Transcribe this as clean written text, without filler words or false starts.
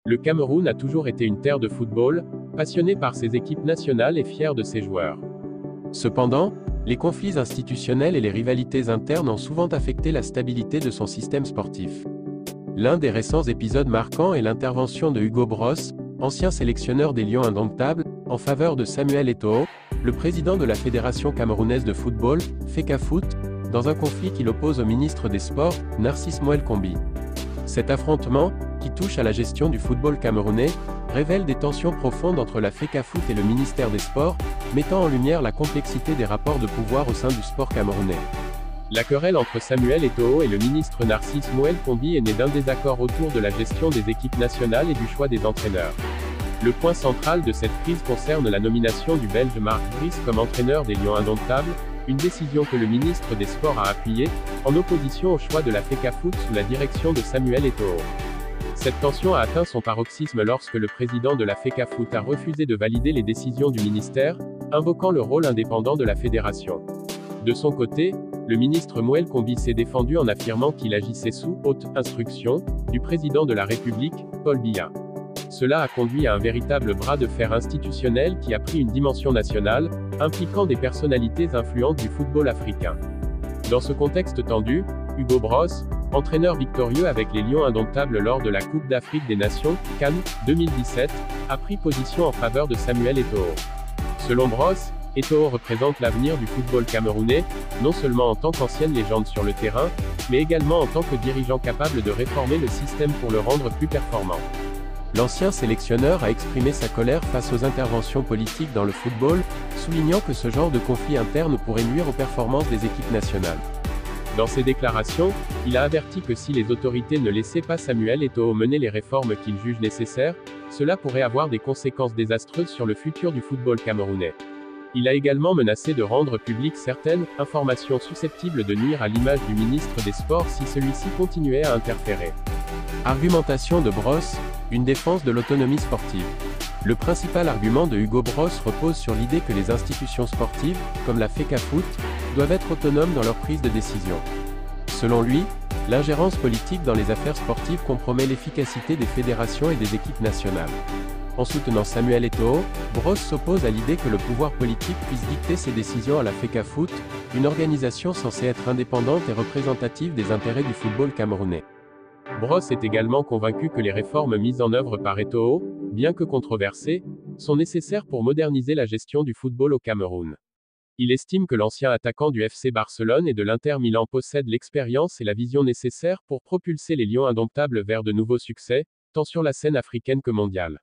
Le Cameroun a toujours été une terre de football, passionné par ses équipes nationales et fier de ses joueurs. Cependant, les conflits institutionnels et les rivalités internes ont souvent affecté la stabilité de son système sportif. L'un des récents épisodes marquants est l'intervention de Hugo Bross, ancien sélectionneur des Lions indomptables, en faveur de Samuel Eto'o, le président de la Fédération camerounaise de football, FECAFOOT, dans un conflit qui l'oppose au ministre des Sports, Narcisse Moël Kombi. Cet affrontement, qui touche à la gestion du football camerounais, révèle des tensions profondes entre la FECAFOOT et le ministère des Sports, mettant en lumière la complexité des rapports de pouvoir au sein du sport camerounais. La querelle entre Samuel Eto'o et le ministre Narcisse Moël Kombi est née d'un désaccord autour de la gestion des équipes nationales et du choix des entraîneurs. Le point central de cette crise concerne la nomination du Belge Marc Brice comme entraîneur des Lions indomptables, une décision que le ministre des Sports a appuyée, en opposition au choix de la FECAFOOT sous la direction de Samuel Eto'o. Cette tension a atteint son paroxysme lorsque le président de la FECAFOOT a refusé de valider les décisions du ministère, invoquant le rôle indépendant de la fédération. De son côté, le ministre Moël Kombi s'est défendu en affirmant qu'il agissait sous haute instruction du président de la République, Paul Biya. Cela a conduit à un véritable bras de fer institutionnel qui a pris une dimension nationale, impliquant des personnalités influentes du football africain. Dans ce contexte tendu, Hugo Bross, entraîneur victorieux avec les Lions indomptables lors de la Coupe d'Afrique des Nations, CAN 2017, a pris position en faveur de Samuel Eto'o. Selon Bross, Eto'o représente l'avenir du football camerounais, non seulement en tant qu'ancienne légende sur le terrain, mais également en tant que dirigeant capable de réformer le système pour le rendre plus performant. L'ancien sélectionneur a exprimé sa colère face aux interventions politiques dans le football, soulignant que ce genre de conflit interne pourrait nuire aux performances des équipes nationales. Dans ses déclarations, il a averti que si les autorités ne laissaient pas Samuel Eto'o mener les réformes qu'il juge nécessaires, cela pourrait avoir des conséquences désastreuses sur le futur du football camerounais. Il a également menacé de rendre publiques certaines informations susceptibles de nuire à l'image du ministre des Sports si celui-ci continuait à interférer. Argumentation de Bross, une défense de l'autonomie sportive. Le principal argument de Hugo Bross repose sur l'idée que les institutions sportives, comme la FECAFOOT, doivent être autonomes dans leur prise de décision. Selon lui, l'ingérence politique dans les affaires sportives compromet l'efficacité des fédérations et des équipes nationales. En soutenant Samuel Eto'o, Bross s'oppose à l'idée que le pouvoir politique puisse dicter ses décisions à la FECAFOOT, une organisation censée être indépendante et représentative des intérêts du football camerounais. Bross est également convaincu que les réformes mises en œuvre par Eto'o, bien que controversées, sont nécessaires pour moderniser la gestion du football au Cameroun. Il estime que l'ancien attaquant du FC Barcelone et de l'Inter Milan possède l'expérience et la vision nécessaires pour propulser les Lions indomptables vers de nouveaux succès, tant sur la scène africaine que mondiale.